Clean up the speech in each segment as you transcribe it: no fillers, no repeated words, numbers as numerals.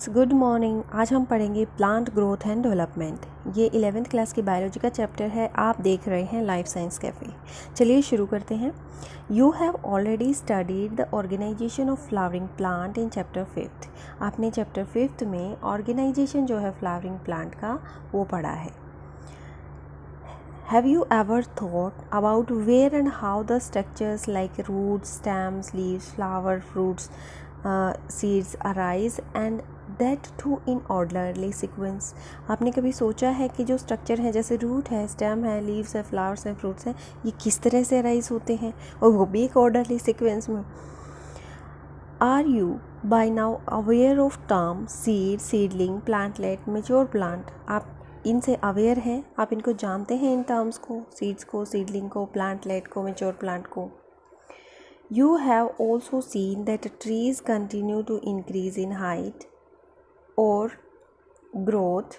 Good morning. आज हम पढ़ेंगे प्लांट ग्रोथ एंड डेवलपमेंट। ये 11th क्लास की बायोलॉजी का चैप्टर है। आप देख रहे हैं लाइफ साइंस कैफ़े। चलिए शुरू करते हैं। You have already studied the organisation of flowering plant in chapter 5th। आपने चैप्टर 5th में ऑर्गेनाइजेशन जो है फ्लावरिंग प्लांट का वो पढ़ा है। Have you ever thought about where and how the structures like roots, stems, leaves, flower, fruits, seeds arise and that too in orderly sequence? आपने कभी सोचा है कि जो स्ट्रक्चर है जैसे रूट है, स्टेम है, लीव्स है, फ्लावर्स हैं, फ्रूट्स हैं, ये किस तरह से अराइज होते हैं और वो भी एक ऑर्डरली सीक्वेंस में? Are you by now aware of term seed, seedling, plantlet, mature plant? आप इनसे अवेयर हैं, आप इनको जानते हैं, इन टर्म्स को, सीड्स को, सीडलिंग को, प्लांटलेट को, मेच्योर प्लांट को। You have also seen that trees continue to increase in height और growth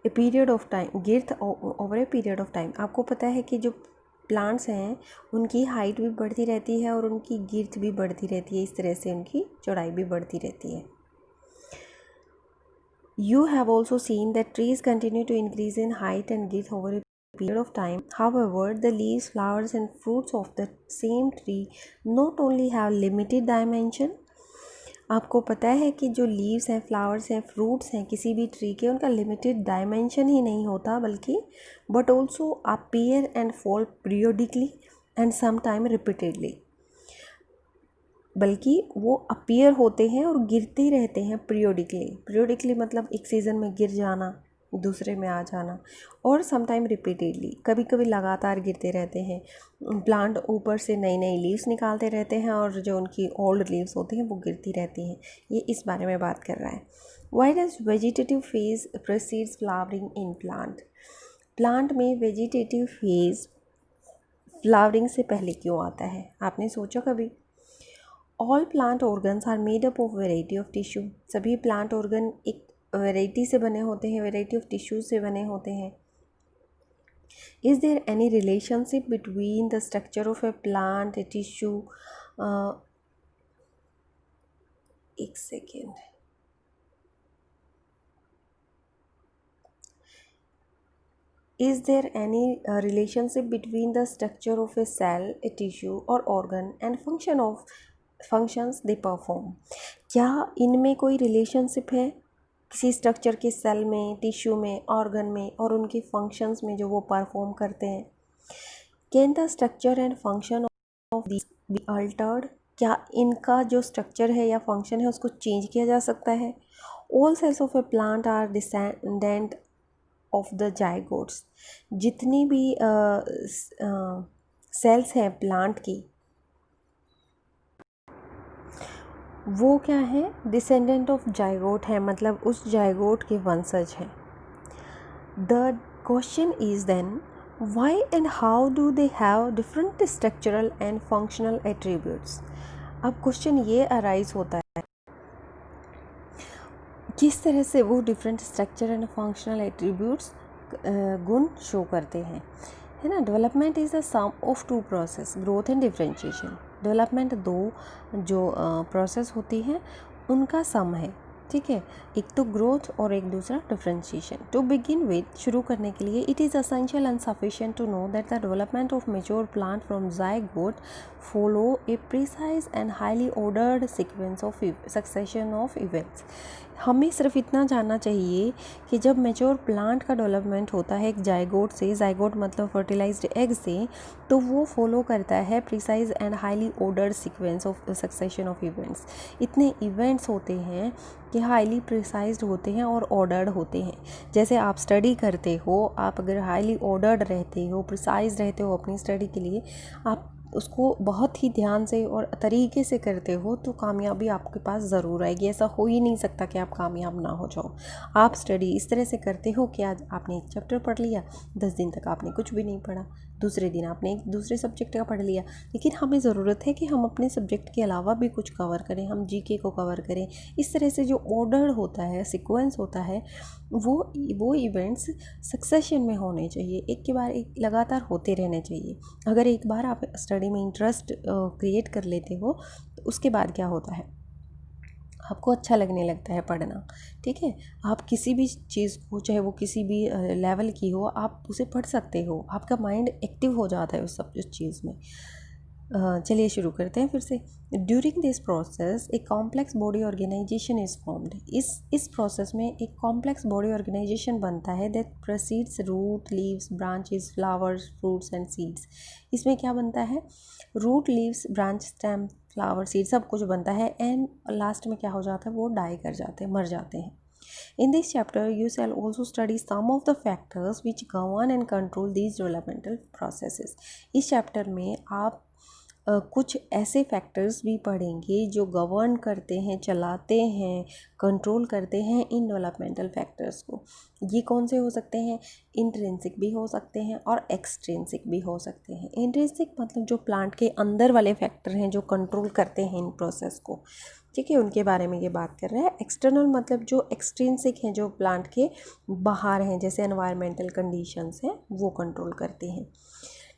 a period of time, girth over a period of time. आपको पता है कि जो प्लांट्स हैं उनकी हाइट भी बढ़ती रहती है और उनकी गिर्थ भी बढ़ती रहती है, इस तरह से उनकी चौड़ाई भी बढ़ती रहती है। You have also seen that trees continue to increase in height and girth over a period of time. However, the leaves, flowers and fruits of the same tree not only have limited dimension, आपको पता है कि जो leaves हैं, flowers हैं, fruits हैं किसी भी ट्री के, उनका लिमिटेड डायमेंशन ही नहीं होता बल्कि but also appear and fall periodically and sometime repeatedly, बल्कि वो अपीयर होते हैं और गिरते रहते हैं पीरियोडिकली मतलब एक सीज़न में गिर जाना, दूसरे में आ जाना, और समटाइम रिपीटेडली, कभी कभी लगातार गिरते रहते हैं। प्लांट ऊपर से नई नई लीव्स निकालते रहते हैं और जो उनकी ओल्ड लीव्स होती हैं वो गिरती रहती हैं। ये इस बारे में बात कर रहा है। Why does vegetative phase precedes flowering in plant? Plant में वेजिटेटिव फेज फ्लावरिंग से पहले क्यों आता है? आपने सोचा कभी? All plant organs are made up of variety of tissue. सभी प्लांट ऑर्गन एक वेराइटी से बने होते हैं, वेराइटी ऑफ टिश्यूज से बने होते हैं। Is there any relationship between the structure of a plant, a tissue? एक second. Is there any relationship between the structure of a cell, a tissue or organ and functions they perform? क्या इनमें कोई relationship है किसी structure के cell में, tissue में, organ में और उनकी फंक्शंस में जो वो परफॉर्म करते हैं? Can the structure and function of this be altered? क्या इनका जो स्ट्रक्चर है या फंक्शन है उसको चेंज किया जा सकता है? All cells of a plant are descendant of the zygotes. जितनी भी सेल्स हैं प्लांट की वो क्या है? डिसेंडेंट ऑफ जाइगोट है, मतलब उस जाइगोट के वंशज हैं। The question is then why and how do they have different structural and functional attributes? अब क्वेश्चन ये अराइज होता है किस तरह से वो different structure and functional attributes गुण शो करते हैं, है ना। Development is the sum of two process, growth and differentiation. Development दो जो प्रोसेस होती हैं उनका सम है, ठीक है। एक तो ग्रोथ और एक दूसरा डिफरेंशिएशन। टू बिगिन विथ, शुरू करने के लिए, it is essential and sufficient to know that the development of mature plant from zygote follow a precise and highly ordered sequence of succession of events. हमें सिर्फ इतना जानना चाहिए कि जब मेच्योर प्लांट का डेवलपमेंट होता है एक जाइगोट से, जाइगोट मतलब फर्टिलाइज्ड एग से, तो वो फॉलो करता है precise and highly ordered sequence of succession of events. इतने इवेंट्स होते हैं कि हाईली प्रिसाइज्ड होते हैं और ऑर्डर्ड होते हैं। जैसे आप स्टडी करते हो, आप अगर हाईली ऑर्डर्ड रहते हो, प्रिसाइज रहते हो अपनी स्टडी के लिए, आप उसको बहुत ही ध्यान से और तरीके से करते हो तो कामयाबी आपके पास ज़रूर आएगी। ऐसा हो ही नहीं सकता कि आप कामयाब ना हो जाओ। आप स्टडी इस तरह से करते हो कि आज आपने एक चैप्टर पढ़ लिया, 10 दिन तक आपने कुछ भी नहीं पढ़ा, दूसरे दिन आपने एक दूसरे सब्जेक्ट का पढ़ लिया। लेकिन हमें ज़रूरत है कि हम अपने सब्जेक्ट के अलावा भी कुछ कवर करें, हम जीके को कवर करें। इस तरह से जो ऑर्डर होता है, सीक्वेंस होता है, वो इवेंट्स सक्सेशन में होने चाहिए, एक के बाद एक लगातार होते रहने चाहिए। अगर एक बार आप स्टडी में इंटरेस्ट क्रिएट कर लेते हो तो उसके बाद क्या होता है, आपको अच्छा लगने लगता है पढ़ना। ठीक है, आप किसी भी चीज़ को, चाहे वो किसी भी लेवल की हो, आप उसे पढ़ सकते हो, आपका माइंड एक्टिव हो जाता है उस चीज़ में। चलिए शुरू करते हैं फिर से। During this process a complex body organization is formed. इस प्रोसेस में एक कॉम्प्लेक्स बॉडी ऑर्गेनाइजेशन बनता है that proceeds root, leaves, branches, flowers, fruits and seeds. इसमें क्या बनता है? Root, leaves, branch, stem, flower, seed सब कुछ बनता है, एंड लास्ट में क्या हो जाता है? वो डाई कर जाते हैं, मर जाते हैं। In this chapter, you shall also study some of the factors which govern and control these developmental processes. इस चैप्टर में आप कुछ ऐसे फैक्टर्स भी पढ़ेंगे जो गवर्न करते हैं, चलाते हैं, कंट्रोल करते हैं इन डेवलपमेंटल फैक्टर्स को। ये कौन से हो सकते हैं? इंट्रिंसिक भी हो सकते हैं और एक्सट्रिंसिक भी हो सकते हैं। इंट्रिंसिक मतलब जो प्लांट के अंदर वाले फैक्टर हैं जो कंट्रोल करते हैं इन प्रोसेस को, ठीक है, उनके बारे में ये बात कर रहे हैं। एक्सटर्नल मतलब जो एक्सट्रिंसिक हैं, जो प्लांट के बाहर हैं, जैसे एनवायरमेंटल कंडीशंस हैं, वो कंट्रोल करते हैं।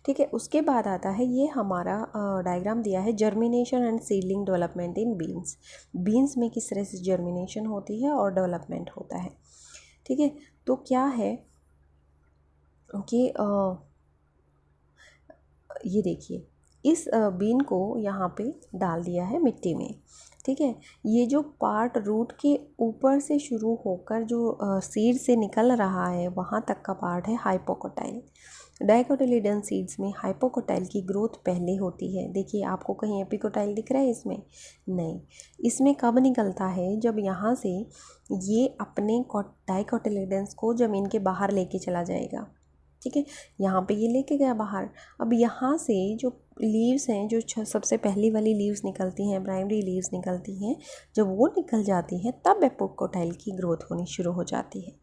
ठीक है, उसके बाद आता है ये हमारा डायग्राम दिया है germination and seedling development in beans. Beans में किस तरह से जर्मिनेशन होती है और डेवलपमेंट होता है। ठीक है, तो क्या है कि ये देखिए, इस बीन को यहाँ पे डाल दिया है मिट्टी में। ठीक है, ये जो पार्ट रूट के ऊपर से शुरू होकर जो सीड से निकल रहा है वहाँ तक का पार्ट है हाइपोकोटाइल। डाइकोटिलिडन सीड्स में हाइपोकोटाइल की ग्रोथ पहले होती है। देखिए, आपको कहीं एपिकोटाइल दिख रहा है इसमें? नहीं। इसमें कब निकलता है? जब यहाँ से ये अपने डाइकोटिलिडन्स को ज़मीन के बाहर लेके चला जाएगा। ठीक है, यहाँ पे ये लेके गया बाहर। अब यहाँ से जो लीव्स हैं, जो सबसे पहली वाली लीव्स निकलती हैं, प्राइमरी लीव्स निकलती हैं, जब वो निकल जाती हैं तब एपिकोटाइल की ग्रोथ होनी शुरू हो जाती है।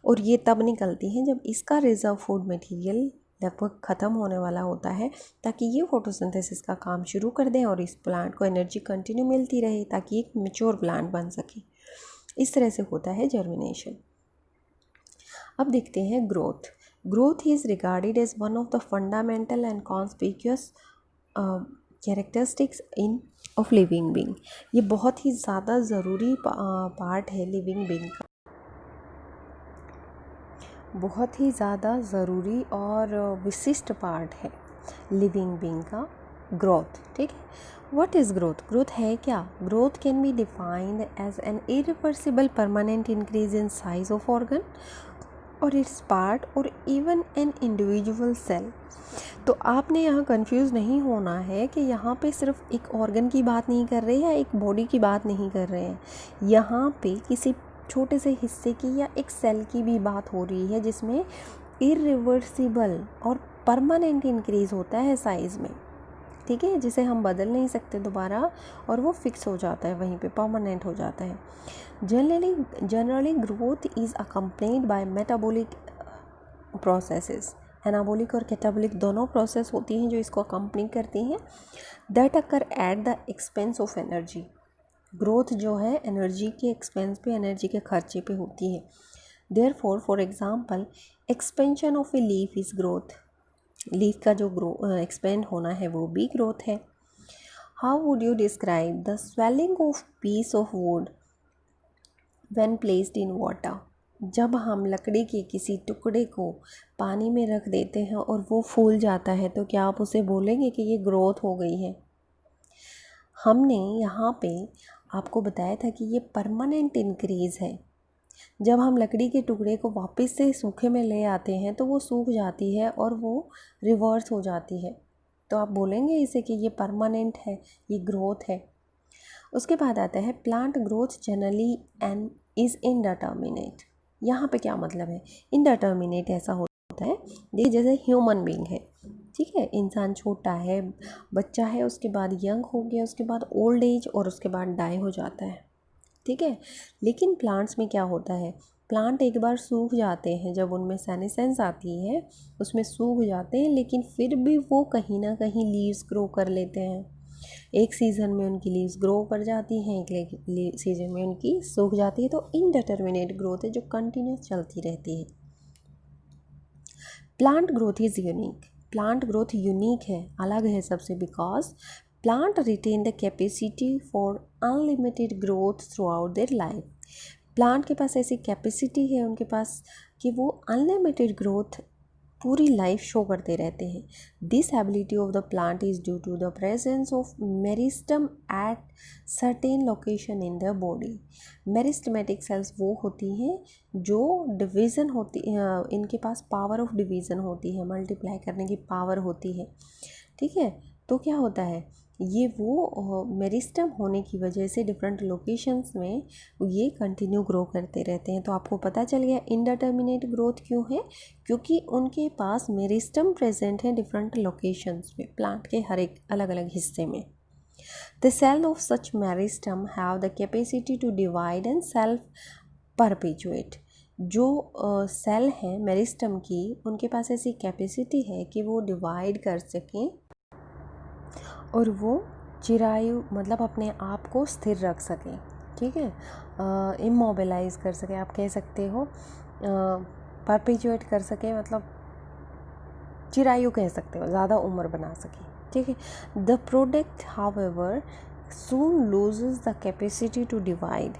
और ये तब निकलती हैं जब इसका रिजर्व फूड मटेरियल लगभग ख़त्म होने वाला होता है, ताकि ये फोटोसिंथेसिस का काम शुरू कर दें और इस प्लांट को एनर्जी कंटिन्यू मिलती रहे, ताकि एक मैच्योर प्लांट बन सके। इस तरह से होता है जर्मिनेशन। अब देखते हैं growth. Growth is regarded as one of the fundamental and conspicuous characteristics of living being. ये बहुत ही ज़्यादा ज़रूरी पार्ट है लिविंग बीइंग का, बहुत ही ज़्यादा ज़रूरी और विशिष्ट पार्ट है लिविंग बीइंग का ग्रोथ। ठीक है, व्हाट इज़ ग्रोथ? ग्रोथ है क्या? Growth can be defined as an irreversible permanent increase in size of organ or its part or even an individual cell. तो आपने यहाँ कंफ्यूज नहीं होना है कि यहाँ पे सिर्फ एक ऑर्गन की बात नहीं कर रहे हैं या एक बॉडी की बात नहीं कर रहे हैं। यहाँ पे किसी छोटे से हिस्से की या एक सेल की भी बात हो रही है जिसमें इरिवर्सिबल और परमानेंट इंक्रीज होता है साइज़ में। ठीक है, जिसे हम बदल नहीं सकते दोबारा, और वो फिक्स हो जाता है, वहीं पे परमानेंट हो जाता है। Generally growth is accompanied by metabolic processes. Anabolic और कैटाबॉलिक दोनों प्रोसेस होती हैं जो इसको अकम्पनी करती हैं, that occur at the expense of energy. Growth जो है एनर्जी के एक्सपेंस पे, एनर्जी के खर्चे पे होती है। Therefore for example expansion of a leaf is growth. Leaf का जो एक्सपेंड होना है वो भी ग्रोथ है। How would you describe the swelling of peace of would when placed in water? जब हम लकड़ी के किसी टुकड़े को पानी में रख देते हैं और वो फूल जाता है, तो क्या आप उसे बोलेंगे कि ये ग्रोथ हो गई है? हमने यहाँ पे आपको बताया था कि ये परमानेंट इंक्रीज़ है। जब हम लकड़ी के टुकड़े को वापस से सूखे में ले आते हैं तो वो सूख जाती है और वो रिवर्स हो जाती है, तो आप बोलेंगे इसे कि ये परमानेंट है, ये ग्रोथ है। उसके बाद आता है plant growth generally and is indeterminate. यहाँ पे क्या मतलब है? इनडिटर्मिनेट ऐसा होता है, देखिए जैसे ह्यूमन बीइंग है, ठीक है, इंसान छोटा है, बच्चा है, उसके बाद यंग हो गया, उसके बाद ओल्ड एज, और उसके बाद डाई हो जाता है। ठीक है, लेकिन प्लांट्स में क्या होता है? प्लांट एक बार सूख जाते हैं, जब उनमें सेनेसेंस आती है उसमें सूख जाते हैं, लेकिन फिर भी वो कहीं ना कहीं लीव्स ग्रो कर लेते हैं। एक सीज़न में उनकी लीव्स ग्रो कर जाती हैं, एक सीज़न में उनकी सूख जाती है। तो इनडिटर्मिनेट ग्रोथ है जो कंटिन्यूस चलती रहती है। Plant growth is unique. Plant growth unique है, अलग है सबसे, because plant retain the capacity for unlimited growth throughout their life. Plant के पास ऐसी कैपेसिटी है उनके पास कि वो अनलिमिटेड ग्रोथ पूरी लाइफ शो करते रहते हैं। This ability of the plant is due to the presence of meristem at certain location in the body. Meristematic cells वो होती हैं जो डिवीज़न होती इनके पास पावर ऑफ डिवीज़न होती है, मल्टीप्लाई करने की पावर होती है। ठीक है, तो क्या होता है, ये वो मेरिस्टम होने की वजह से डिफरेंट लोकेशंस में ये कंटिन्यू ग्रो करते रहते हैं। तो आपको पता चल गया इनडिटर्मिनेट ग्रोथ क्यों है, क्योंकि उनके पास मेरिस्टम प्रेजेंट है डिफरेंट लोकेशंस में, प्लांट के हर एक अलग अलग हिस्से में। The cell of such meristem have the capacity to divide and self perpetuate. जो सेल हैं मेरिस्टम की, उनके पास ऐसी कैपेसिटी है कि वो डिवाइड कर सकें और वो चिरायु मतलब अपने आप को स्थिर रख सकें। ठीक है, इमोबिलाइज कर सकें, आप कह सकते हो परपेचुएट कर सकें, मतलब चिरायु कह सकते हो, ज़्यादा उम्र बना सकें। ठीक है, the product however soon loses the capacity to divide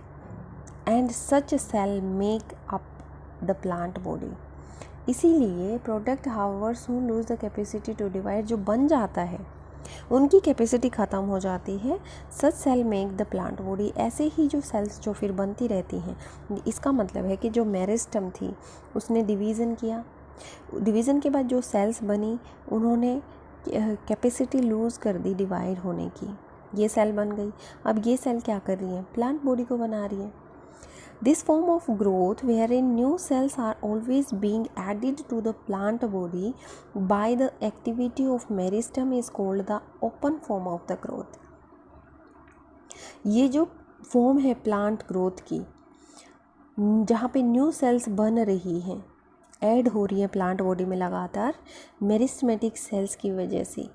and such cell make up the plant body. इसीलिए product however soon lose the capacity to divide, जो बन जाता है उनकी कैपेसिटी ख़त्म हो जाती है। Such cell make the plant body, ऐसे ही जो सेल्स जो फिर बनती रहती हैं। इसका मतलब है कि जो मेरिस्टम थी उसने डिवीज़न किया, डिवीज़न के बाद जो सेल्स बनी उन्होंने कैपेसिटी लूज़ कर दी डिवाइड होने की, ये सेल बन गई। अब ये सेल क्या कर रही है, प्लांट बॉडी को बना रही है। This form of growth, wherein new cells are always being added to the plant body by the activity of meristem, is called the open form of the growth. ये जो फॉर्म है plant growth की, जहाँ पे new sales बन रही हैं, add हो रही है प्लांट बॉडी में लगातार मेरिस्टमेटिक सेल्स की वजह से,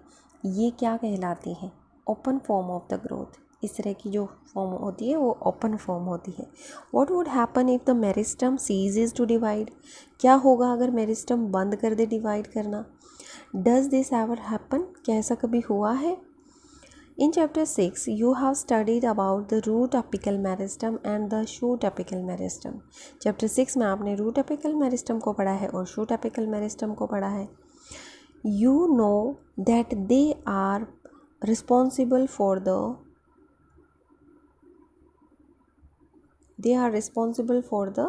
ये क्या कहलाती हैं, open form of the growth. इस तरह की जो फॉर्म होती है वो ओपन फॉर्म होती है। What would happen if the meristem ceases to divide, क्या होगा अगर मेरिस्टम बंद कर दे डिवाइड करना। डज दिस एवर हैपन, क्या ऐसा कभी हुआ है। In chapter 6 you have studied about the root apical meristem and the shoot apical meristem. Chapter 6 में आपने रूट अपिकल मेरिस्टम को पढ़ा है और शूट अपिकल मेरिस्टम को पढ़ा है। You know that they are responsible for the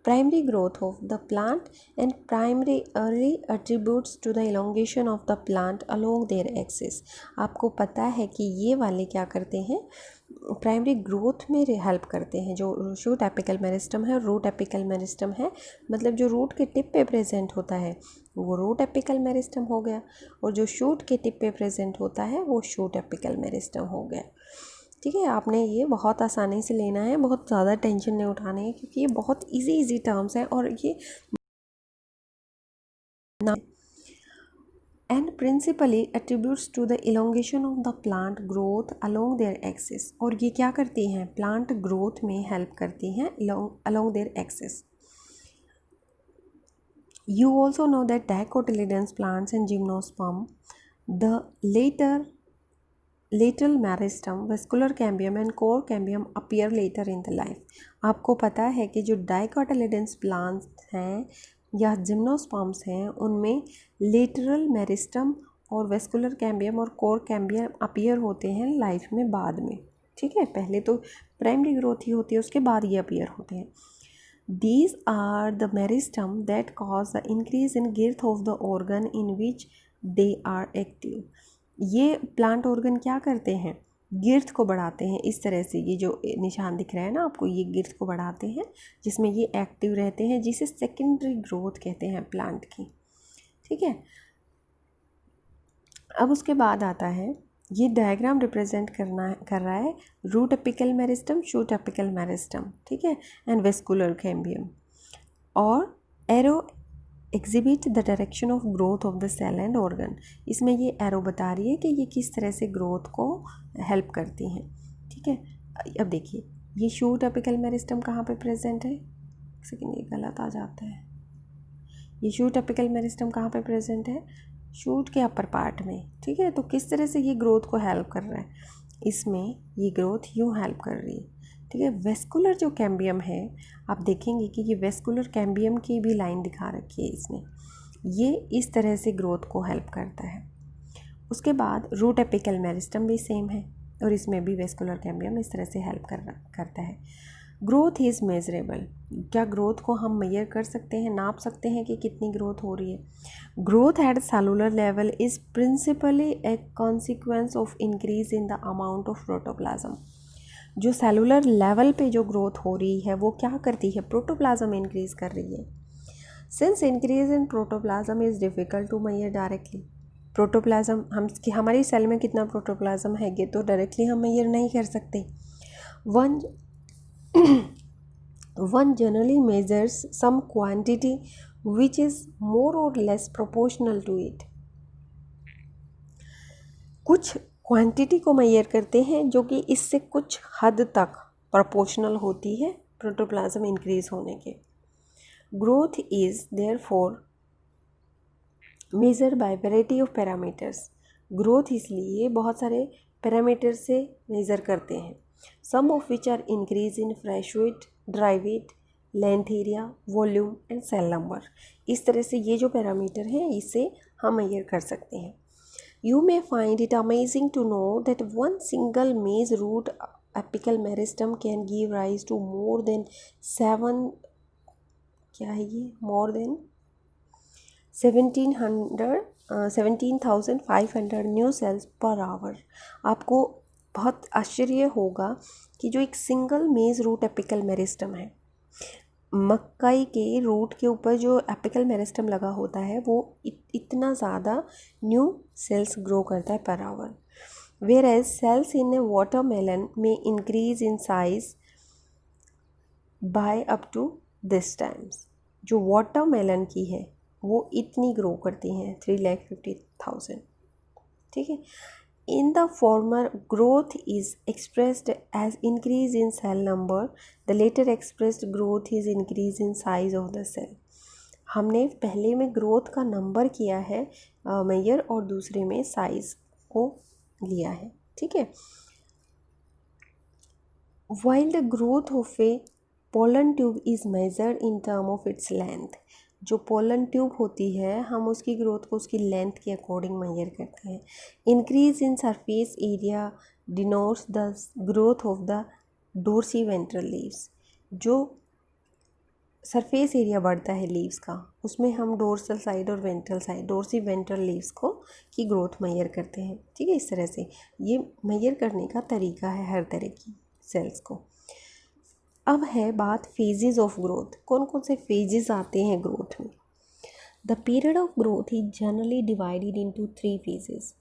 primary growth of the plant and primarily attributes to the elongation of the plant along their axis। आपको पता है कि ये वाले क्या करते हैं, प्राइमरी ग्रोथ में हेल्प करते हैं। जो शूट एपिकल मेरिस्टम है, रूट एपिकल मेरिस्टम है, मतलब जो रूट के टिप पे प्रेजेंट होता है वो रूट एपिकल मेरिस्टम हो गया, और जो शूट के टिप पे प्रेजेंट होता है वो शूट एपिकल मेरिस्टम हो गया। ठीक है, आपने ये बहुत आसानी से लेना है, बहुत ज़्यादा टेंशन नहीं उठाने है, क्योंकि ये बहुत इजी टर्म्स हैं और ये and principally attributes to the elongation of the plant growth along their axis। और ये क्या करती हैं, प्लांट ग्रोथ में हेल्प करती हैं along their axis। You also know that dicotyledons plants and gymnosperm, the lateral meristem, vascular cambium and core cambium appear later in the life। आपको पता है कि जो डाइकोटिलेडन्स प्लांट्स हैं या जिम्नोस्पर्म्स हैं उनमें लेटरल मेरिस्टम और वेस्कुलर कैम्बियम और कोर कैम्बियम अपीयर होते हैं लाइफ में बाद में। ठीक है, पहले तो प्राइमरी ग्रोथ ही होती है, उसके बाद ये अपीयर होते हैं। These are the meristem that cause the increase in girth of the organ in which they are active। ये प्लांट ऑर्गन क्या करते हैं, गिर्थ को बढ़ाते हैं। इस तरह से ये जो निशान दिख रहा है ना आपको, ये गिर्थ को बढ़ाते हैं जिसमें ये एक्टिव रहते हैं, जिसे सेकेंडरी ग्रोथ कहते हैं प्लांट की। ठीक है, अब उसके बाद आता है, ये डायग्राम रिप्रेजेंट कर रहा है root apical meristem, shoot apical meristem, ठीक है, एंड वेस्कुलर कैम्बियम, और arrow exhibit the direction of growth of the cell and organ. इसमें ये एरो बता रही है कि ये किस तरह से ग्रोथ को हेल्प करती हैं। ठीक है, अब देखिए ये शूट एपिकल मेरिस्टम कहाँ पे प्रेजेंट है, सेकेंड ये गलत आ जाता है, ये शूट एपिकल मेरिस्टम कहाँ पे प्रेजेंट है, शूट के अपर पार्ट में, ठीक है। तो किस तरह से ये ग्रोथ को हेल्प कर रहा है, इसमें ये ग्रोथ यूँ हेल्प कर रही है, ठीक है। वेस्कुलर जो कैम्बियम है, आप देखेंगे कि ये वेस्कुलर कैम्बियम की भी लाइन दिखा रखी है इसने, ये इस तरह से ग्रोथ को हेल्प करता है। उसके बाद रूट एपिकल मेरिस्टम भी सेम है और इसमें भी वेस्कुलर कैम्बियम इस तरह से हेल्प करता है। ग्रोथ इज़ मेजरेबल, क्या ग्रोथ को हम मेजर कर सकते हैं, नाप सकते हैं कि कितनी ग्रोथ हो रही है। Growth at cellular level is principally A consequence of increase in the amount of protoplasm. जो सेलुलर लेवल पे जो ग्रोथ हो रही है वो क्या करती है, प्रोटोप्लाज्म इंक्रीज कर रही है। Since increase in protoplasm is difficult to measure directly, protoplasm हमारी सेल में कितना प्रोटोप्लाज्म है ये तो डायरेक्टली हम मेजर नहीं कर सकते। One generally measures some quantity which is more or less proportional to it. कुछ क्वांटिटी को मेजर करते हैं जो कि इससे कुछ हद तक प्रोपोर्शनल होती है प्रोटोप्लाज्म इंक्रीज होने के। Growth is therefore measure by variety of parameters. Growth इसलिए बहुत सारे पैरामीटर से मेज़र करते हैं। Some of which are increase in fresh weight, dry weight, length area, volume and cell number. इस तरह से ये जो पैरामीटर हैं इससे हम मेजर कर सकते हैं। You may find it amazing to know that one single maize root apical meristem can give rise to more than 17,500 new cells per hour. आपको बहुत आश्चर्य होगा कि जो एक single maize root apical meristem है, मक्काई के रूट के ऊपर जो एपिकल मेरिस्टम लगा होता है वो इतना ज़्यादा न्यू सेल्स ग्रो करता है per hour. Whereas cells in a watermelon में increase in size by up to this times. जो वाटरमेलन की है वो इतनी ग्रो करती हैं 3,50,000, ठीक है। In the former, growth is expressed as increase in cell number. The later expressed growth is increase in size of the cell. हमने पहले में ग्रोथ का नंबर किया है मेजर और दूसरे में साइज को लिया है, ठीक है। While the growth of a pollen tube is measured in term of its length, जो पोलन ट्यूब होती है हम उसकी ग्रोथ को उसकी लेंथ के अकॉर्डिंग मेजर करते हैं। Increase in surface area denotes the growth of the dorsi ventral leaves. जो सरफेस एरिया बढ़ता है लीव्स का उसमें हम डोर्सल साइड और ventral side, dorsi ventral leaves को की ग्रोथ मेजर करते हैं, ठीक है। इस तरह से ये मेजर करने का तरीका है हर तरह की सेल्स को। अब है बात फेजेस ऑफ ग्रोथ। कौन कौन से फेजेस आते हैं ग्रोथ में। The period of growth is generally divided into 3 phases.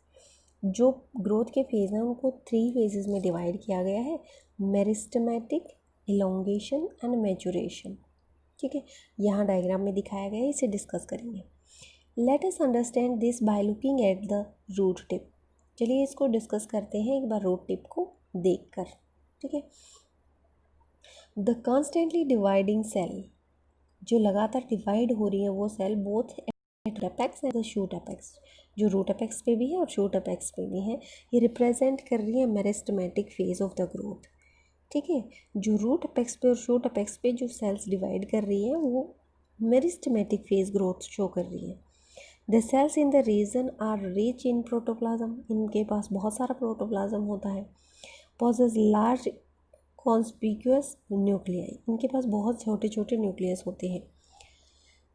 जो ग्रोथ के फेज हैं उनको 3 फेजेस में डिवाइड किया गया है, मेरिस्टेमेटिक, इलोंगेशन एंड मैचुरेशन, ठीक है। यहाँ डायग्राम में दिखाया गया है, इसे डिस्कस करेंगे। Let us understand this by looking at the root tip. चलिए इसको डिस्कस करते हैं एक बार रूट टिप को देख कर, ठीक है। द कॉन्स्टेंटली डिवाइडिंग सेल, जो लगातार डिवाइड हो रही है वो cell both at apex and the shoot apex, जो रूट एपेक्स पे भी है और शूट एपेक्स पे भी है, ये रिप्रेजेंट कर रही है meristematic phase of the growth, ठीक है। जो रूट एपेक्स पे और शूट एपेक्स पे जो सेल्स डिवाइड कर रही है वो मेरिस्टेमेटिक फेज ग्रोथ शो कर रही है। The cells in the region are rich in protoplasm, इनके पास बहुत सारा प्रोटोप्लाज्म होता है। पॉजेस लार्ज कॉन्स्पिक्यूअस न्यूक्लियाई, इनके पास बहुत छोटे छोटे न्यूक्लियस होते हैं।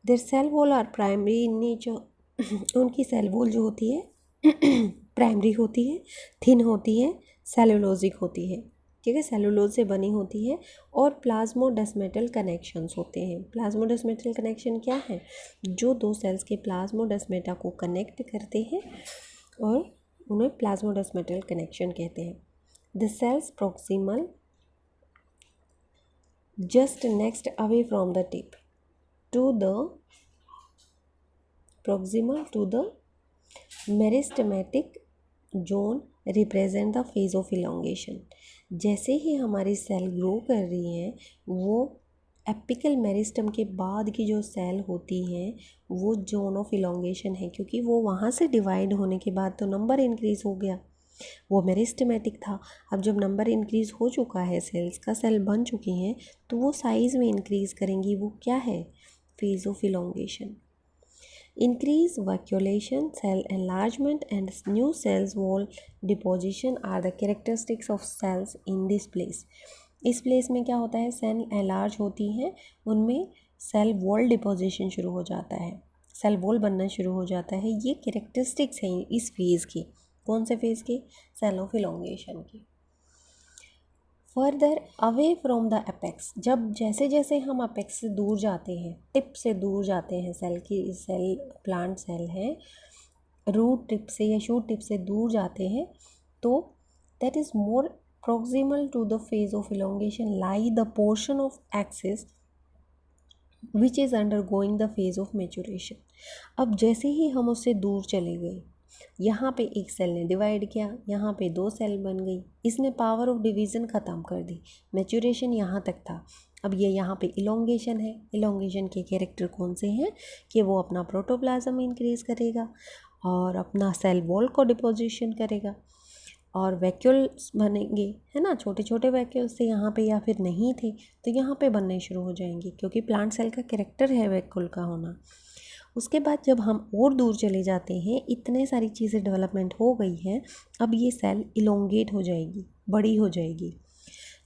Their cell wall are primary in nature, उनकी सेल वॉल जो होती है प्राइमरी होती है, थिन होती है, सेलुलोजिक होती है, ठीक है, सेलुलोज से बनी होती है और प्लाज्मोडेस्मेटल कनेक्शंस होते हैं। प्लाज्मोडेस्मेटल कनेक्शन क्या है, जो दो सेल्स के प्लाज्मोडेस्मेटा को कनेक्ट करते हैं और उन्हें प्लाज्मोडेस्मेटल कनेक्शन कहते हैं। The cells proximal just next away from the tip to the proximal to the meristematic zone represent the phase of elongation। जैसे ही हमारी सेल ग्रो कर रही हैं वो एपिकल मेरिस्टम के बाद की जो सेल होती हैं वो जोन ऑफ इलोंगेशन है, क्योंकि वो वहाँ से डिवाइड होने के बाद तो नंबर इंक्रीज़ हो गया, वो मेरिस्टेमेटिक था। अब जब नंबर इंक्रीज़ हो चुका है, सेल्स का सेल बन चुकी हैं, तो वो साइज़ में इंक्रीज़ करेंगी। वो क्या है? Phase of elongation. Increase vacuolation, cell enlargement and new cells wall deposition are the characteristics of cells in this place. इस प्लेस में क्या होता है? सेल एलार्ज होती हैं, उनमें सेल वॉल डिपोजिशन शुरू हो जाता है, सेल वॉल बनना शुरू हो जाता है। ये कैरेक्टरिस्टिक्स हैं इस फेज़ की। कौन से फेज़ की? सेल ऑफ इलोंगेशन की। Further away from the apex, जब जैसे जैसे हम अपेक्स से दूर जाते हैं, टिप से दूर जाते हैं, सेल प्लांट सेल है, रूट टिप से या शूट टिप से दूर जाते हैं, तो that is more proximal to the phase of elongation lie the portion of axis which is undergoing the phase of maturation. अब जैसे ही हम उससे दूर चले गए, यहाँ पे एक सेल ने डिवाइड किया, यहाँ पे 2 सेल बन गई, इसने पावर ऑफ डिवीज़न ख़त्म कर दी। मैच्योरेशन यहाँ तक था, अब ये यहाँ पे इलोंगेशन है। इलोंगेशन के कैरेक्टर कौन से हैं? कि वो अपना प्रोटोप्लाज्म इंक्रीज़ करेगा और अपना सेल वॉल को डिपोजिशन करेगा और वैक्यूल्स बनेंगे, है ना। छोटे छोटे वैक्यूल्स थे यहाँ पे या फिर नहीं थे, तो यहाँ पे बनने शुरू हो जाएंगे, क्योंकि प्लांट सेल का कैरेक्टर है वैक्यूल का होना। उसके बाद जब हम और दूर चले जाते हैं, इतने सारी चीज़ें डेवलपमेंट हो गई हैं, अब ये सेल इलोंगेट हो जाएगी, बड़ी हो जाएगी।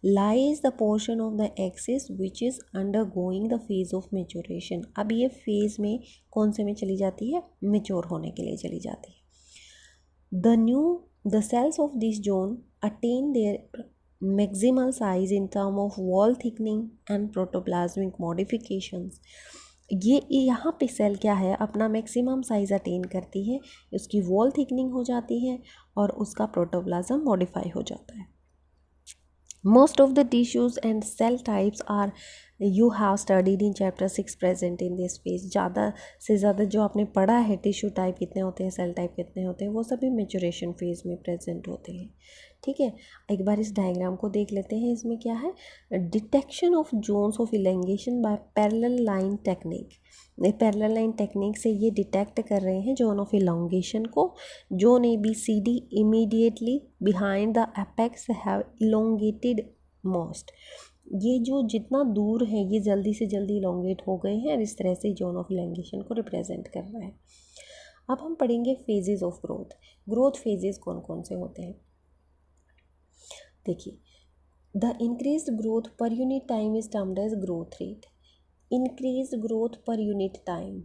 Lies the portion of the axis which is undergoing the phase of maturation. अब ये फेज़ में कौन से में चली जाती है? मेच्योर होने के लिए चली जाती है। The cells of this zone attain their maximal size in terms of wall thickening and protoplasmic modifications. ये यहाँ पे सेल क्या है? अपना मैक्सिमम साइज अटेन करती है, उसकी वॉल थिकनिंग हो जाती है और उसका प्रोटोप्लाज्म मॉडिफाई हो जाता है। Most of the tissues and cell types are you have studied in chapter 6 present in this phase. ज़्यादा से ज़्यादा जो आपने पढ़ा है, टिश्यू टाइप कितने होते हैं, सेल टाइप कितने होते हैं, वो सभी मेचुरेशन फेज़ में प्रेजेंट होते हैं। ठीक है, एक बार इस डायग्राम को देख लेते हैं। इसमें क्या है? Detection of zones of elongation by parallel line technique. Parallel line technique से ये डिटेक्ट कर रहे हैं जोन ऑफ इलोंगेशन को। Zone ABCD immediately behind the apex have elongated most. ये जो जितना दूर है ये जल्दी से जल्दी इलोंगेट हो गए हैं और इस तरह से जोन ऑफ इलोंगेशन को रिप्रेजेंट कर रहा है। अब हम पढ़ेंगे phases of growth. Growth phases कौन कौन से होते हैं? देखिए, the increase growth per unit time is termed as growth rate. Increase growth per unit time,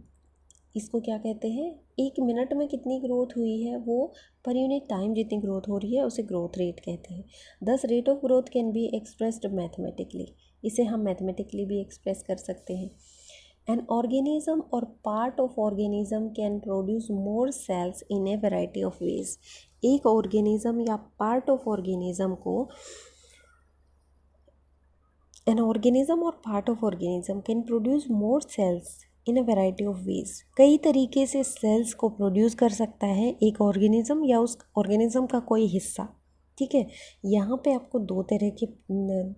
इसको क्या कहते हैं? 1 मिनट में कितनी ग्रोथ हुई है, वो पर यूनिट टाइम जितनी ग्रोथ हो रही है उसे ग्रोथ रेट कहते हैं। Thus rate of growth can be expressed mathematically, इसे हम मैथमेटिकली भी एक्सप्रेस कर सकते हैं। An organism or part of organism can produce more cells in a variety of ways. एक ऑर्गेनिज्म या पार्ट ऑफ ऑर्गेनिज्म को an organism or part of organism can produce more cells in a variety of ways. कई तरीके से sales को produce कर सकता है एक ऑर्गेनिज्म या उस ऑर्गेनिज्म का कोई हिस्सा। ठीक है, यहाँ पे आपको 2 तरह के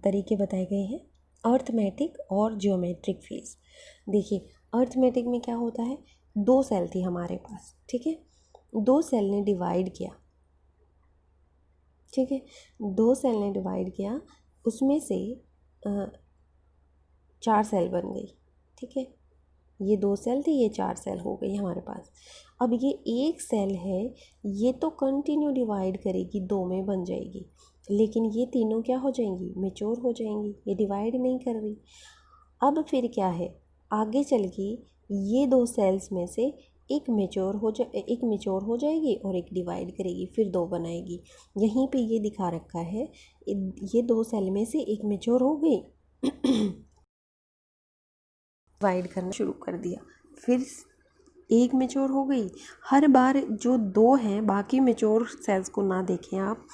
तरीके बताए गए हैं, अर्थमेटिक और जियोमेट्रिक फेज। देखिए, अर्थमेटिक में क्या होता है? 2 सेल थी हमारे पास, ठीक है, 2 सेल ने डिवाइड किया, ठीक है, 2 सेल ने डिवाइड किया, उसमें से 4 सेल बन गई। ठीक है, ये 2 सेल थी, ये 4 सेल हो गई हमारे पास। अब ये एक सेल है, ये तो कंटिन्यू डिवाइड करेगी, 2 में बन जाएगी, लेकिन ये तीनों क्या हो जाएंगी? मैच्योर हो जाएंगी, ये डिवाइड नहीं कर रही। अब फिर क्या है? आगे चल के ये 2 सेल्स में से एक मैच्योर हो जाएगी और एक डिवाइड करेगी, फिर 2 बनाएगी। यहीं पे ये दिखा रखा है, ये 2 सेल में से एक मैच्योर हो गई, डिवाइड करना शुरू कर दिया, फिर एक मैच्योर हो गई। हर बार जो 2 हैं, बाकी मैच्योर सेल्स को ना देखें आप,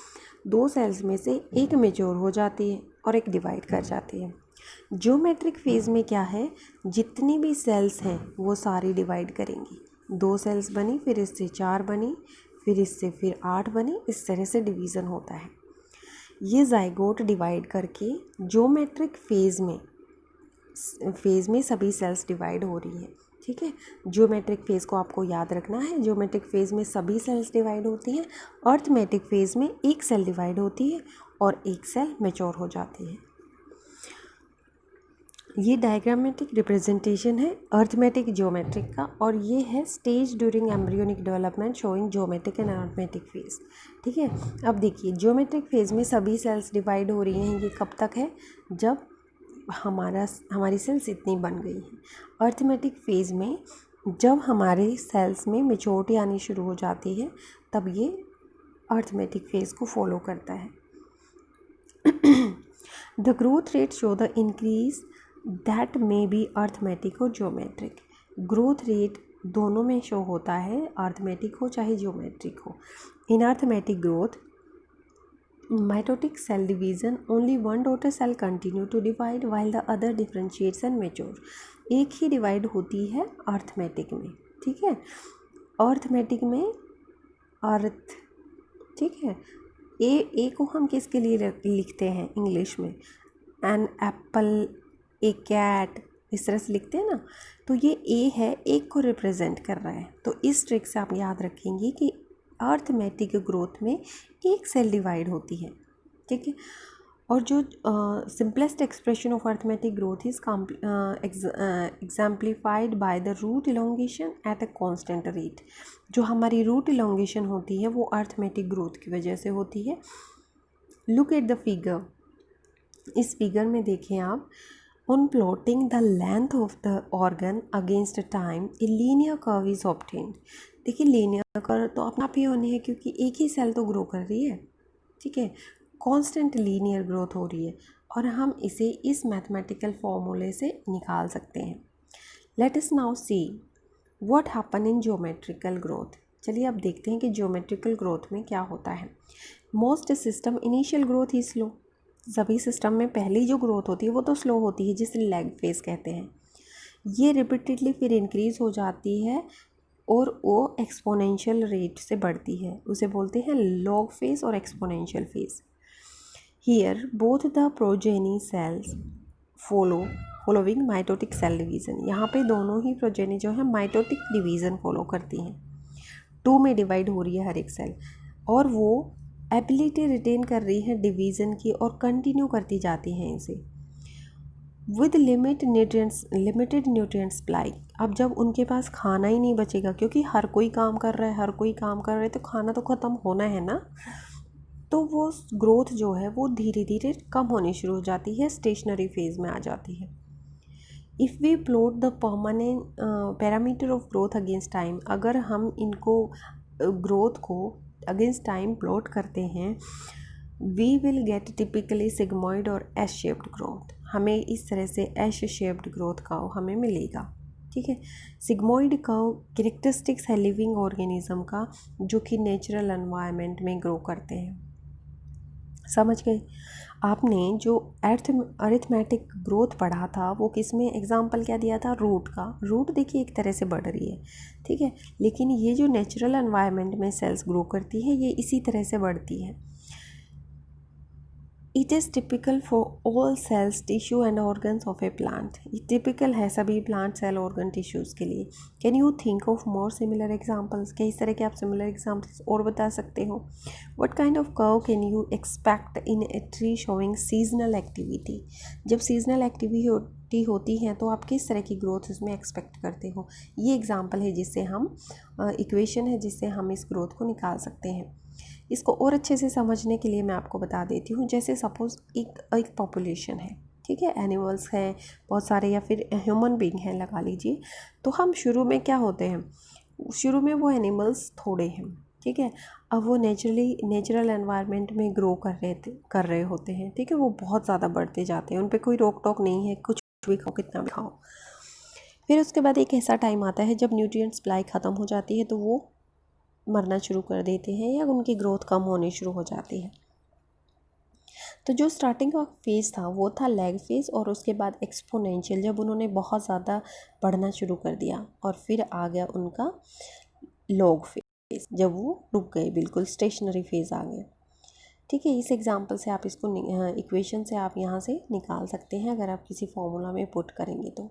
2 सेल्स में से एक मैच्योर हो जाती है और एक डिवाइड कर जाती है। ज्योमेट्रिक फेज़ में क्या है? जितनी भी सेल्स हैं वो सारी डिवाइड करेंगी। 2 सेल्स बनी, फिर इससे 4 बनी, फिर इससे फिर 8 बनी, इस तरह से डिवीज़न होता है। ये जाइगोट डिवाइड करके ज्योमेट्रिक फेज़ में फेज़ में सभी सेल्स डिवाइड हो रही हैं, ठीक है। जियोमेट्रिक फेज़ को आपको याद रखना है, जियोमेट्रिक फेज़ में सभी सेल्स डिवाइड होती हैं। अर्थमेटिक फेज़ में एक सेल डिवाइड होती है और एक सेल मैच्योर हो जाती है। ये डायग्रामेटिक रिप्रेजेंटेशन है अर्थमेटिक जियोमेट्रिक का, और ये है stage during embryonic development showing geometric and arithmetic phase, ठीक है। अब देखिए जियोमेट्रिक फेज में सभी सेल्स डिवाइड हो रही हैं, ये कब तक है, जब हमारी सेल्स इतनी बन गई हैं। अर्थमेटिक फेज में जब हमारे सेल्स में मेच्योरिटी आनी शुरू हो जाती है, तब ये अर्थमेटिक फेज को फॉलो करता है। The growth rate show the increase that may be arithmetic और geometric. ग्रोथ रेट दोनों में शो होता है, अर्थमेटिक हो चाहे जियोमेट्रिक हो। In arithmetic growth mitotic cell division only one daughter cell continue to divide while the other differentiates and mature. एक ही divide होती है अर्थमेटिक में, ठीक है। अर्थमेटिक में अर्थ, ठीक है। ए को हम किसके लिए लिखते हैं इंग्लिश में, एन एप्पल, ए कैट, इस तरह से लिखते हैं ना। तो ये ए है, एक को रिप्रेजेंट कर रहा है। तो इस ट्रिक से आप याद रखेंगे कि अर्थमेटिक ग्रोथ में एक सेल डिवाइड होती है, ठीक है। और जो simplest expression of arithmetic growth is exemplified by the root elongation at a constant rate. जो हमारी रूट इलोंगेशन होती है वो अर्थमेटिक ग्रोथ की वजह से होती है। लुक एट द फिगर, इस फिगर में देखें आप, on plotting the length of the organ against time a linear curve is obtained. देखिए लीनियर कर्व तो अपने आप ही होनी है क्योंकि एक ही सेल तो ग्रो कर रही है, ठीक है। कांस्टेंट लीनियर ग्रोथ हो रही है और हम इसे इस मैथमेटिकल फॉर्मूले से निकाल सकते हैं। Let us now see what happen in geometrical growth. चलिए अब देखते हैं कि ज्योमेट्रिकल ग्रोथ में क्या होता है। मोस्ट सिस्टम इनिशियल ग्रोथ ही स्लो, सभी सिस्टम में पहली जो ग्रोथ होती है वो तो स्लो होती है, जिसे लैग फेज कहते हैं। ये रिपीटेडली फिर इंक्रीज हो जाती है और वो एक्सपोनेंशियल रेट से बढ़ती है, उसे बोलते हैं लॉग फेज और exponential phase. Here both the progeny cells following mitotic cell division. यहाँ पे दोनों ही प्रोजेनी जो है माइटोटिक डिवीज़न फॉलो करती हैं। 2 में डिवाइड हो रही है हर एक सेल, और वो एबिलिटी रिटेन कर रही है डिवीज़न की और कंटिन्यू करती जाती हैं इसे विद लिमिटेड न्यूट्रिएंट सप्लाई। अब जब उनके पास खाना ही नहीं बचेगा, क्योंकि हर कोई काम कर रहा है तो खाना तो ख़त्म होना है ना, तो वो ग्रोथ जो है वो धीरे धीरे कम होनी शुरू हो जाती है, स्टेशनरी फेज़ में आ जाती है। If we plot the permanent parameter of growth against time, अगर हम इनको ग्रोथ को अगेंस्ट टाइम प्लॉट करते हैं, we will get typically sigmoid or S shaped growth. हमें इस तरह से एस शेप्ड ग्रोथ का हमें मिलेगा, ठीक है। सिग्मॉइड कर्व कैरेक्टरिस्टिक्स है लिविंग ऑर्गेनिज्म का, जो कि नेचुरल एनवायरनमेंट में ग्रो करते हैं। समझ गए। आपने जो अरिथमेटिक ग्रोथ पढ़ा था वो किस में एग्जाम्पल क्या दिया था, रूट का। रूट देखिए एक तरह से बढ़ रही है, ठीक है, लेकिन ये जो नेचुरल एनवायरनमेंट में सेल्स ग्रो करती है ये इसी तरह से बढ़ती है। It is typical for all cells tissue and organs of a plant. ये टिपिकल है सभी प्लांट सेल ऑर्गन टिश्यूज़ के लिए। Can you think of more similar examples, क्या इस तरह के आप सिमिलर एग्जाम्पल्स और बता सकते हो। What kind of curve can you expect in a tree showing seasonal activity. जब सीजनल एक्टिविटी होती है तो आप किस तरह की ग्रोथ इसमें एक्सपेक्ट करते हो। ये एग्जाम्पल है जिससे हम इक्वेशन है जिससे हम इस ग्रोथ को निकाल सकते हैं। इसको और अच्छे से समझने के लिए मैं आपको बता देती हूँ। जैसे सपोज़ एक पॉपुलेशन है, ठीक है, एनिमल्स हैं बहुत सारे या फिर ह्यूमन बीइंग हैं लगा लीजिए। तो हम शुरू में क्या होते हैं, शुरू में वो एनिमल्स थोड़े हैं, ठीक है। अब वो नेचुरल एनवायरनमेंट में ग्रो कर रहे होते हैं, ठीक है। वो बहुत ज़्यादा बढ़ते जाते हैं, उन पर कोई रोक टोक नहीं है, कुछ भी खाओ कितना भी खाओ। फिर उसके बाद एक ऐसा टाइम आता है जब न्यूट्रिएंट सप्लाई ख़त्म हो जाती है तो वो मरना शुरू कर देते हैं या उनकी ग्रोथ कम होनी शुरू हो जाती है। तो जो स्टार्टिंग का फेज़ था वो था लैग फेज़, और उसके बाद एक्सपोनेंशियल, जब उन्होंने बहुत ज़्यादा बढ़ना शुरू कर दिया, और फिर आ गया उनका लॉग फेज़, जब वो रुक गए, बिल्कुल स्टेशनरी फेज़ आ गया। ठीक है, इस एग्जांपल से आप इसको इक्वेशन से आप यहाँ से निकाल सकते हैं अगर आप किसी फॉर्मूला में पुट करेंगे तो।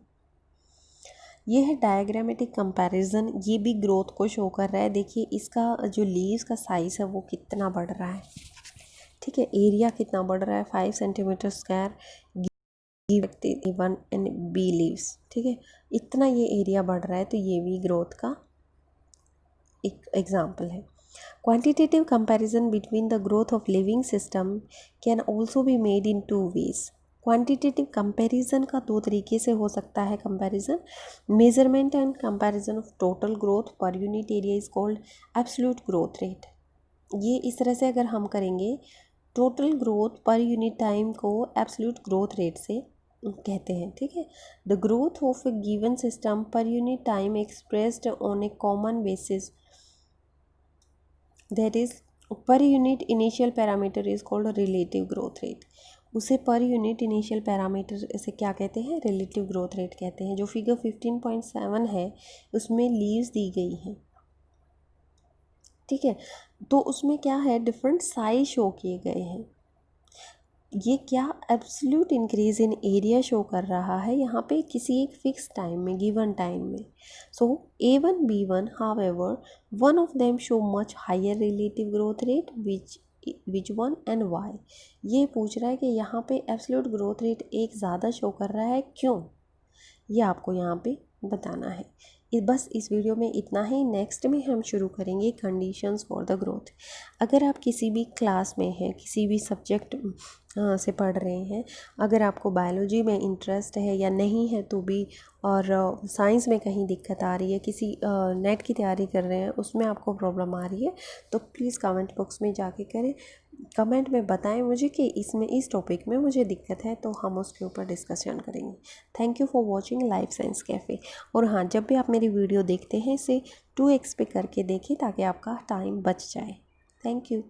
ये है डायग्रामेटिक कंपैरिजन, ये भी ग्रोथ को शो कर रहा है। देखिए इसका जो लीव्स का साइज़ है वो कितना बढ़ रहा है, ठीक है, एरिया कितना बढ़ रहा है, 5 centimetre square one and B leaves, ठीक है, इतना ये एरिया बढ़ रहा है, तो ये भी ग्रोथ का एक एग्जाम्पल है। Quantitative comparison between the growth of living system can also be made in 2 ways. Quantitative comparison का 2 तरीके से हो सकता है comparison. Measurement and comparison of total growth per unit area is called absolute growth rate. ये इस तरह से अगर हम करेंगे, total growth per unit time को एब्सोल्यूट ग्रोथ रेट से कहते हैं, ठीक है। The growth of a given system पर unit time expressed on A common basis, that is per unit initial parameter is called relative growth rate. उसे per unit initial parameter से क्या कहते हैं, रिलेटिव ग्रोथ रेट कहते हैं। जो figure 15.7 है उसमें लीव्स दी गई हैं, ठीक है, तो उसमें क्या है, डिफरेंट साइज शो किए गए हैं। ये क्या absolute increase in area show कर रहा है यहाँ पे किसी एक फिक्स टाइम में, गिवन टाइम में। So A1 B1 however one of them show much higher relative growth rate which one and why. ये पूछ रहा है कि यहाँ पे एब्सोल्यूट ग्रोथ रेट एक ज़्यादा शो कर रहा है, क्यों, ये आपको यहाँ पे बताना है। बस इस वीडियो में इतना ही। नेक्स्ट में हम शुरू करेंगे कंडीशंस फॉर द ग्रोथ। अगर आप किसी भी क्लास में हैं, किसी भी सब्जेक्ट से पढ़ रहे हैं, अगर आपको बायोलॉजी में इंटरेस्ट है या नहीं है तो भी, और साइंस में कहीं दिक्कत आ रही है, किसी नेट की तैयारी कर रहे हैं उसमें आपको प्रॉब्लम आ रही है, तो प्लीज़ कमेंट बॉक्स में जाके करें, कमेंट में बताएं मुझे कि इसमें इस टॉपिक में मुझे दिक्कत है, तो हम उसके ऊपर डिस्कशन करेंगे। Thank you for watching life science cafe. और हाँ, जब भी आप मेरी वीडियो देखते हैं इसे 2x पे करके देखें ताकि आपका टाइम बच जाए। Thank you.